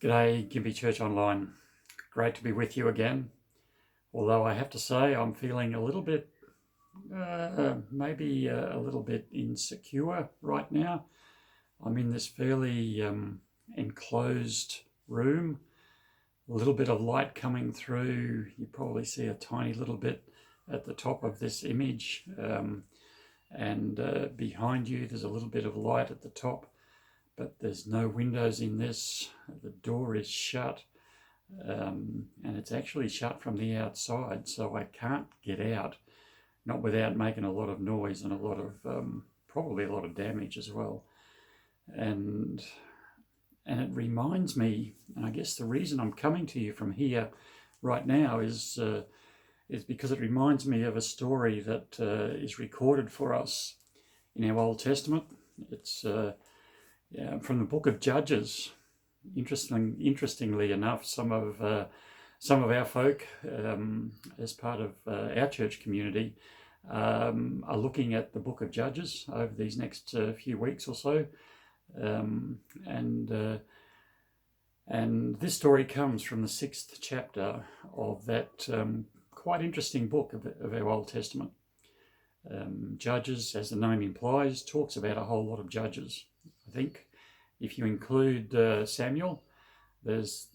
G'day, Gympie.Church Online. Great to be with you again. Although I have to say I'm feeling a little bit, maybe a little bit insecure right now. I'm in this fairly enclosed room, a little bit of light coming through. You probably see a tiny little bit at the top of this image, and behind you there's a little bit of light at the top. But there's no windows in this. The door is shut, and it's actually shut from the outside, so I can't get out, not without making a lot of noise and a lot of probably a lot of damage as well. And it reminds me, and I guess the reason I'm coming to you from here right now is because it reminds me of a story that is recorded for us in our Old Testament. It's from the book of Judges. Interestingly enough, some of our folk, as part of our church community, are looking at the book of Judges over these next few weeks or so, and this story comes from the 6th chapter of that quite interesting book of our Old Testament. Judges, as the name implies, talks about a whole lot of judges. I think if you include Samuel, there's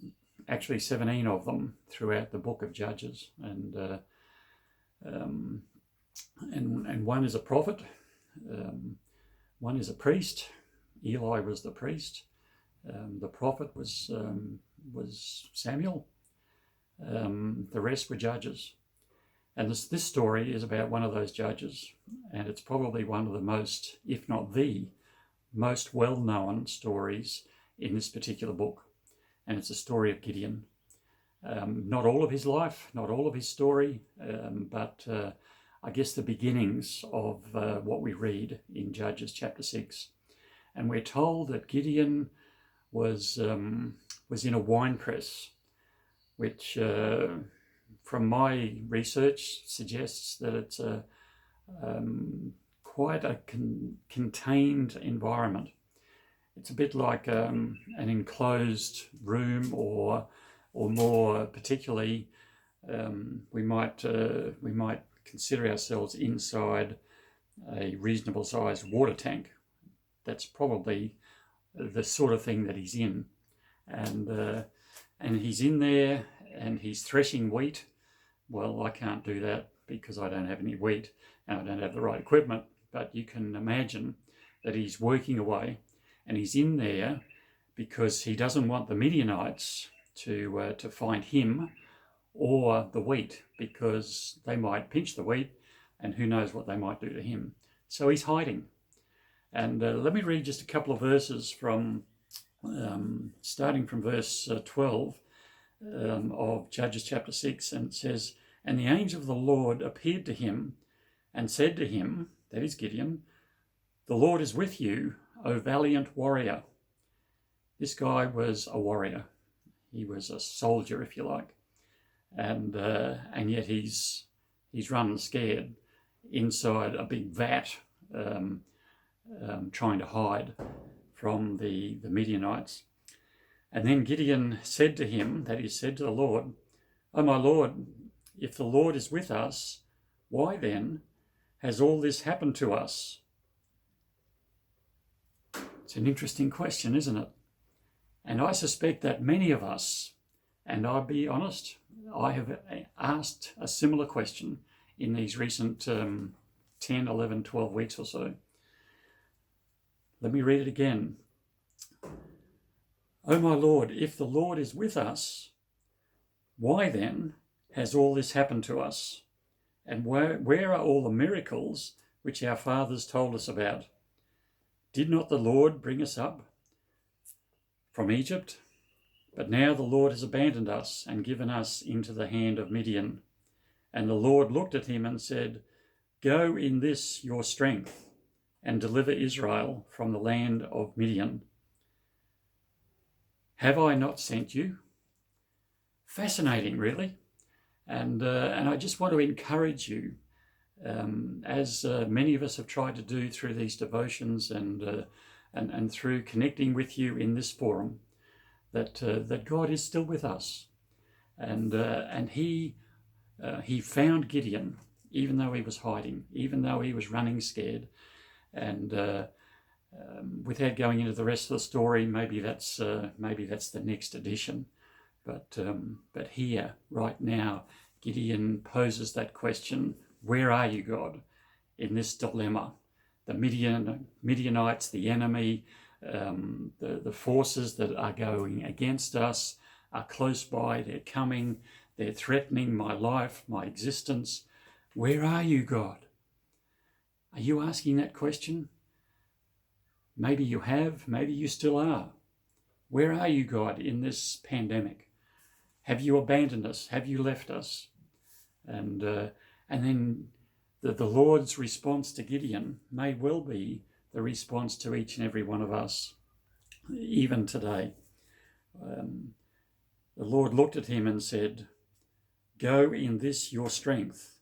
actually 17 of them throughout the book of Judges, and one is a prophet, one is a priest. Eli was the priest. The prophet was Samuel. The rest were judges. And this story is about one of those judges, and it's probably one of the most, if not the most well-known stories in this particular book. And it's a story of Gideon. Not all of his life, not all of his story, but I guess the beginnings of what we read in Judges chapter 6. And we're told that Gideon was in a wine press, which from my research suggests that it's quite a contained environment. It's a bit like an enclosed room, or more particularly, we might consider ourselves inside a reasonable sized water tank. That's probably the sort of thing that he's in, and he's in there and he's threshing wheat. Well, I can't do that because I don't have any wheat and I don't have the right equipment. But you can imagine that he's working away, and he's in there because he doesn't want the Midianites to find him or the wheat, because they might pinch the wheat, and who knows what they might do to him. So he's hiding. And let me read just a couple of verses from, starting from verse 12 of Judges chapter 6, and it says, "And the angel of the Lord appeared to him and said to him," that is Gideon, "The Lord is with you, O valiant warrior." This guy was a warrior. He was a soldier, if you like. And yet he's running scared inside a big vat, trying to hide from the Midianites. And then Gideon said to him, that is, said to the Lord, "Oh my Lord, if the Lord is with us, why then has all this happened to us?" It's an interesting question, isn't it? And I suspect that many of us, and I'll be honest, I have asked a similar question in these recent 10, 11, 12 weeks or so. Let me read it again. "Oh my Lord, if the Lord is with us, why then has all this happened to us? And where are all the miracles which our fathers told us about? Did not the Lord bring us up from Egypt? But now the Lord has abandoned us and given us into the hand of Midian." And the Lord looked at him and said, "Go in this your strength and deliver Israel from the land of Midian. Have I not sent you?" Fascinating, really. And I just want to encourage you, as many of us have tried to do through these devotions and through connecting with you in this forum, that God is still with us, and he found Gideon even though he was hiding, even though he was running scared, and without going into the rest of the story, maybe that's the next edition, but here right now, Gideon poses that question: where are you, God, in this dilemma? The Midianites, the enemy, the forces that are going against us are close by. They're coming. They're threatening my life, my existence. Where are you, God? Are you asking that question? Maybe you have. Maybe you still are. Where are you, God, in this pandemic? Have you abandoned us? Have you left us? And then the Lord's response to Gideon may well be the response to each and every one of us, even today. The Lord looked at him and said, "Go in this your strength."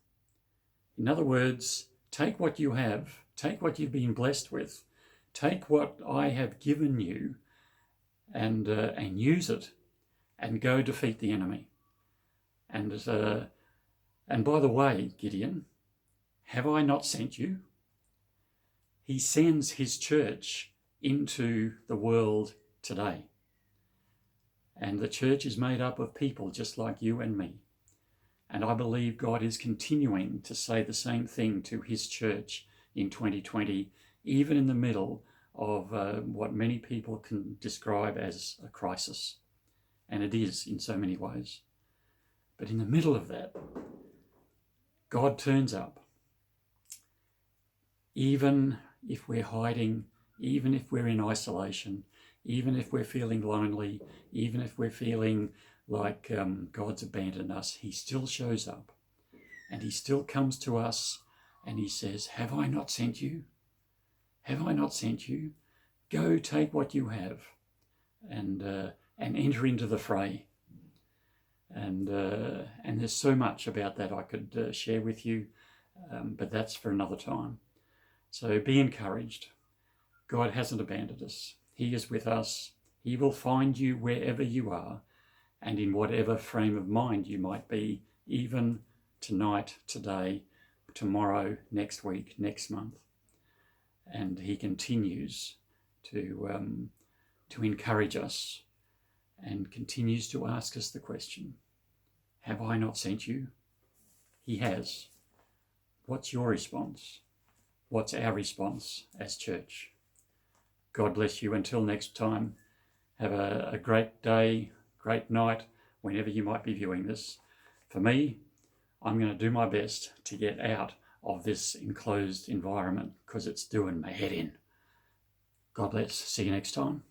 In other words, take what you have, take what you've been blessed with, take what I have given you, and use it, and go defeat the enemy. And by the way, Gideon, have I not sent you? He sends his church into the world today. And the church is made up of people just like you and me. And I believe God is continuing to say the same thing to his church in 2020, even in the middle of what many people can describe as a crisis. And it is in so many ways. But in the middle of that, God turns up. Even if we're hiding, even if we're in isolation, even if we're feeling lonely, even if we're feeling like God's abandoned us, he still shows up. And he still comes to us and he says, "Have I not sent you? Have I not sent you? Go take what you have and enter into the fray." And there's so much about that I could share with you, but that's for another time. So be encouraged. God hasn't abandoned us. He is with us. He will find you wherever you are and in whatever frame of mind you might be, even tonight, today, tomorrow, next week, next month. And he continues to encourage us and continues to ask us the question, have I not sent you? He has. What's your response? What's our response as church? God bless you. Until next time, have a great day, great night, whenever you might be viewing this. For me, I'm going to do my best to get out of this enclosed environment because it's doing my head in. God bless. See you next time.